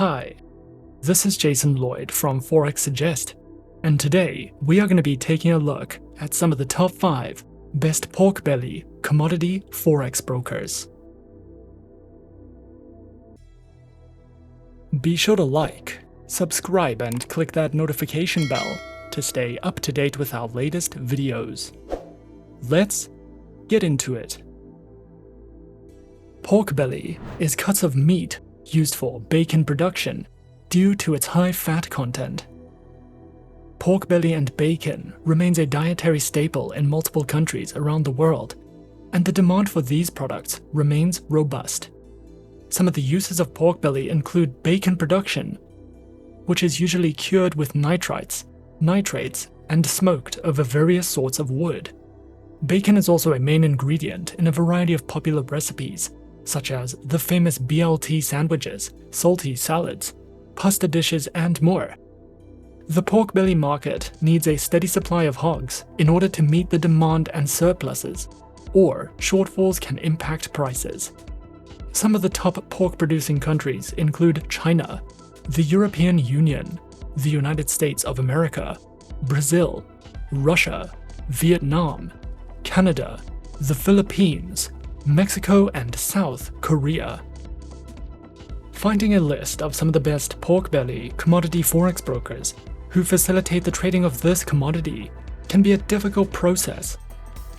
Hi, this is Jason Lloyd from Forexsuggest, and today we are going to be taking a look at some of the top 5 best pork belly commodity Forex brokers. Be sure to like, subscribe, and click that notification bell to stay up to date with our latest videos. Let's get into it. Pork belly is cuts of meat used for bacon production due to its high fat content. Pork belly and bacon remains a dietary staple in multiple countries around the world, and the demand for these products remains robust. Some of the uses of pork belly include bacon production, which is usually cured with nitrates, and smoked over various sorts of wood. Bacon is also a main ingredient in a variety of popular recipes, such as the famous BLT sandwiches, salty salads, pasta dishes, and more. The pork belly market needs a steady supply of hogs in order to meet the demand, and surpluses or shortfalls can impact prices. Some of the top pork-producing countries include China, the European Union, the United States of America, Brazil, Russia, Vietnam, Canada, the Philippines, Mexico, and South Korea. Finding a list of some of the best pork belly commodity Forex brokers who facilitate the trading of this commodity can be a difficult process,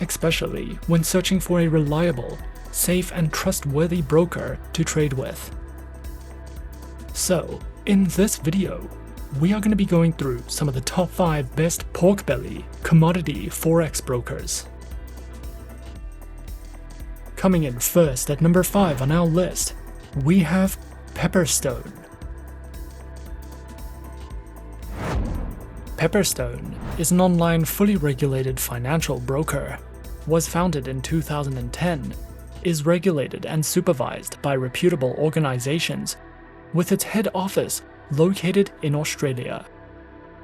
especially when searching for a reliable, safe, and trustworthy broker to trade with. So, in this video, we are going to be going through some of the top 5 best pork belly commodity Forex brokers. Coming in first at number 5 on our list, we have Pepperstone. Pepperstone is an online fully regulated financial broker, was founded in 2010, is regulated and supervised by reputable organizations, with its head office located in Australia.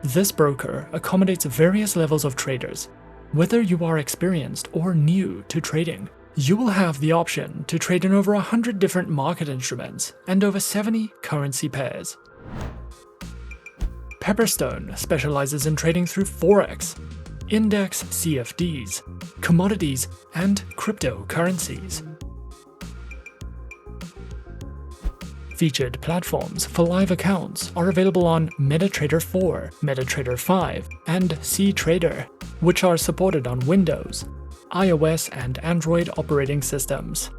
This broker accommodates various levels of traders. Whether you are experienced or new to trading, you will have the option to trade in over 100 different market instruments and over 70 currency pairs. Pepperstone specializes in trading through Forex, index CFDs, commodities, and cryptocurrencies. Featured platforms for live accounts are available on MetaTrader 4, MetaTrader 5, and CTrader, which are supported on Windows, iOS, and Android operating systems.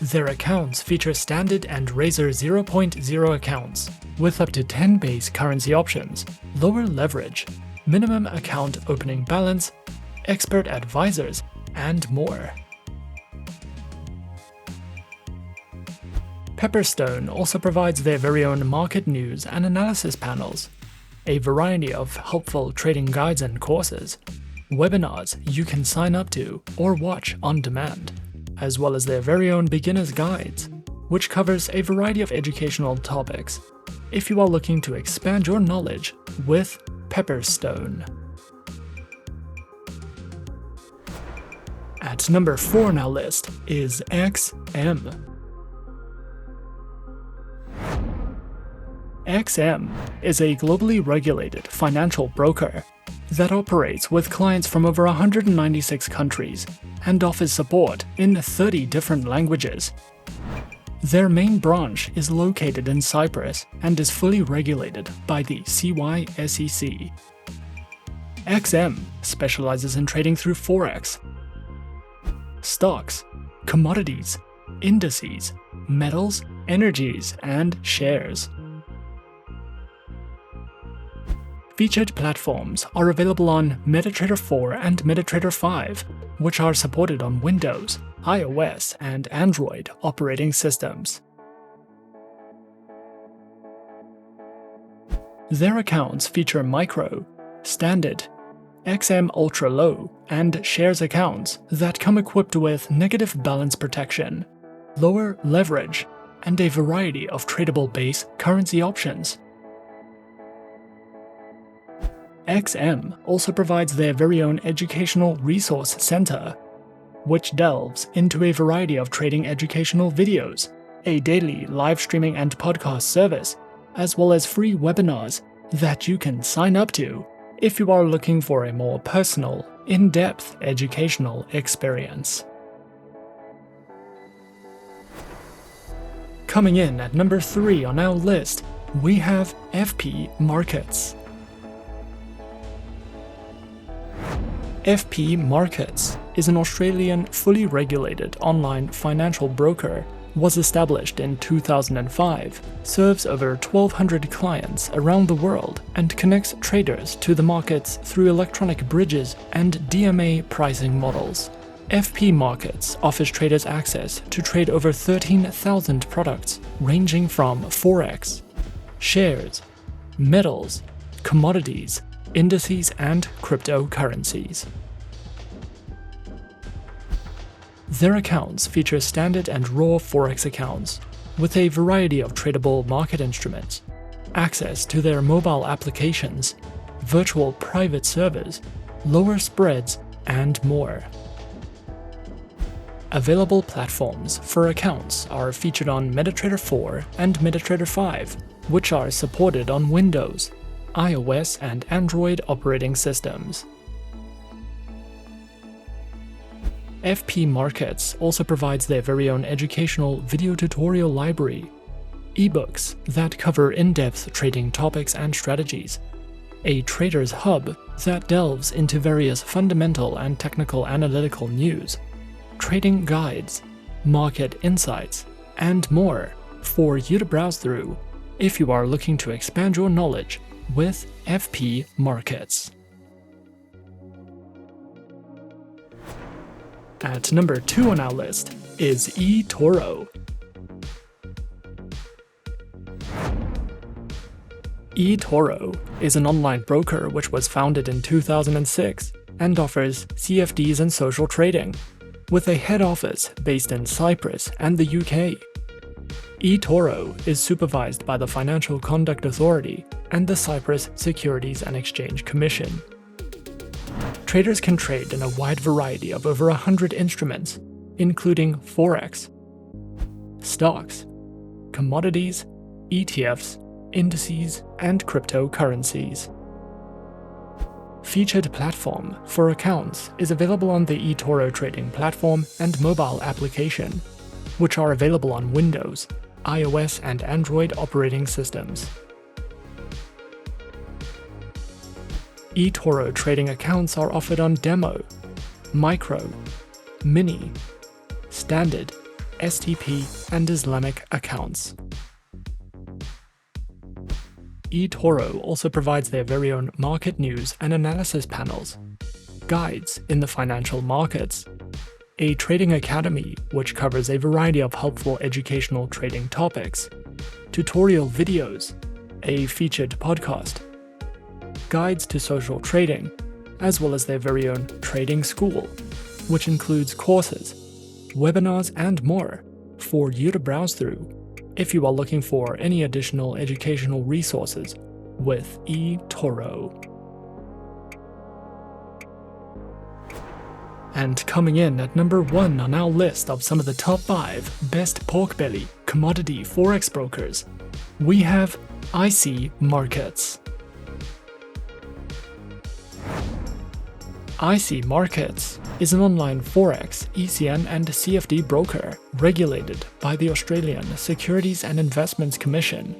Their accounts feature standard and Razor 0.0 accounts, with up to 10 base currency options, lower leverage, minimum account opening balance, expert advisors, and more. Pepperstone also provides their very own market news and analysis panels, a variety of helpful trading guides and courses, webinars you can sign up to or watch on demand, as well as their very own beginner's guides, which covers a variety of educational topics if you are looking to expand your knowledge with Pepperstone. At number 4 on our list is XM. XM is a globally regulated financial broker that operates with clients from over 196 countries and offers support in 30 different languages. Their main branch is located in Cyprus and is fully regulated by the CYSEC. XM specializes in trading through Forex, stocks, commodities, indices, metals, energies, and shares. Featured platforms are available on MetaTrader 4 and MetaTrader 5, which are supported on Windows, iOS, and Android operating systems. Their accounts feature micro, standard, XM Ultra Low, and shares accounts that come equipped with negative balance protection, lower leverage, and a variety of tradable base currency options. XM also provides their very own educational resource center, which delves into a variety of trading educational videos, a daily live streaming and podcast service, as well as free webinars that you can sign up to if you are looking for a more personal, in-depth educational experience. Coming in at number 3 on our list, we have FP Markets. FP Markets is an Australian fully regulated online financial broker, was established in 2005, serves over 1,200 clients around the world, and connects traders to the markets through electronic bridges and DMA pricing models. FP Markets offers traders access to trade over 13,000 products ranging from Forex, shares, metals, commodities, indices, and cryptocurrencies. Their accounts feature standard and raw Forex accounts, with a variety of tradable market instruments, access to their mobile applications, virtual private servers, lower spreads, and more. Available platforms for accounts are featured on MetaTrader 4 and MetaTrader 5, which are supported on Windows, iOS, and Android operating systems. FP Markets also provides their very own educational video tutorial library, ebooks that cover in-depth trading topics and strategies, a trader's hub that delves into various fundamental and technical analytical news, trading guides, market insights, and more for you to browse through if you are looking to expand your knowledge with FP Markets. At number 2 on our list is eToro. eToro is an online broker which was founded in 2006 and offers CFDs and social trading, with a head office based in Cyprus and the UK. eToro is supervised by the Financial Conduct Authority and the Cyprus Securities and Exchange Commission. Traders can trade in a wide variety of over 100 instruments, including Forex, stocks, commodities, ETFs, indices, and cryptocurrencies. Featured platform for accounts is available on the eToro trading platform and mobile application, which are available on Windows, iOS, and Android operating systems. eToro trading accounts are offered on Demo, Micro, Mini, Standard, STP, and Islamic accounts. eToro also provides their very own market news and analysis panels, guides in the financial markets, a trading academy which covers a variety of helpful educational trading topics, tutorial videos, a featured podcast, guides to social trading, as well as their very own trading school, which includes courses, webinars, and more for you to browse through if you are looking for any additional educational resources with eToro. And coming in at number 1 on our list of some of the top 5 best pork belly commodity Forex brokers, we have IC Markets. IC Markets is an online Forex, ECN, and CFD broker regulated by the Australian Securities and Investments Commission,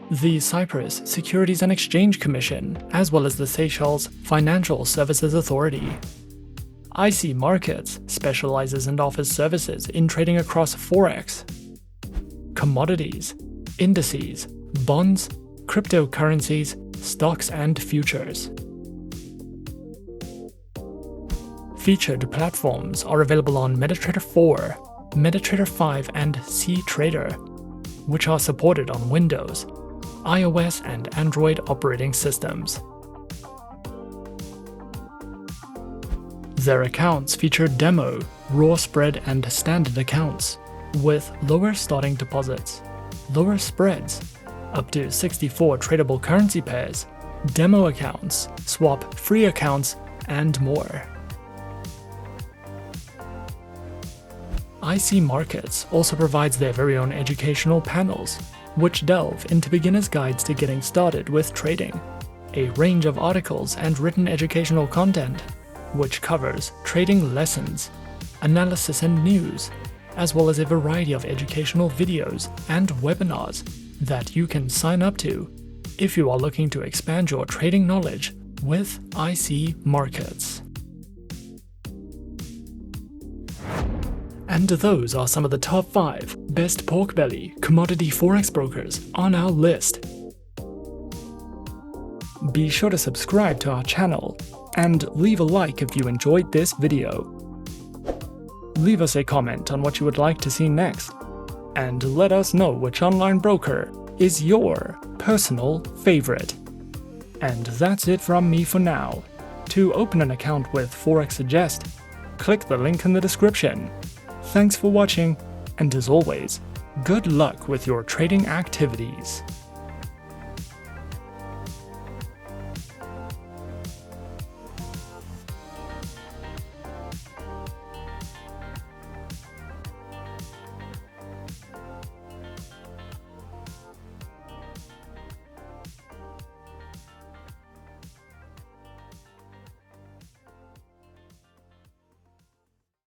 the Cyprus Securities and Exchange Commission, as well as the Seychelles Financial Services Authority. IC Markets specializes and offers services in trading across Forex, commodities, indices, bonds, cryptocurrencies, stocks, and futures. Featured platforms are available on MetaTrader 4, MetaTrader 5, and CTrader, which are supported on Windows, iOS, and Android operating systems. Their accounts feature demo, raw spread, and standard accounts, with lower starting deposits, lower spreads, up to 64 tradable currency pairs, demo accounts, swap-free accounts, and more. IC Markets also provides their very own educational panels, which delve into beginners' guides to getting started with trading, a range of articles and written educational content, which covers trading lessons, analysis and news, as well as a variety of educational videos and webinars that you can sign up to if you are looking to expand your trading knowledge with IC Markets. And those are some of the top 5 best pork belly commodity forex brokers on our list. Be sure to subscribe to our channel and leave a like if you enjoyed this video. Leave us a comment on what you would like to see next, and let us know which online broker is your personal favorite. And that's it from me for now. To open an account with Forexsuggest, click the link in the description. Thanks for watching, and as always, good luck with your trading activities.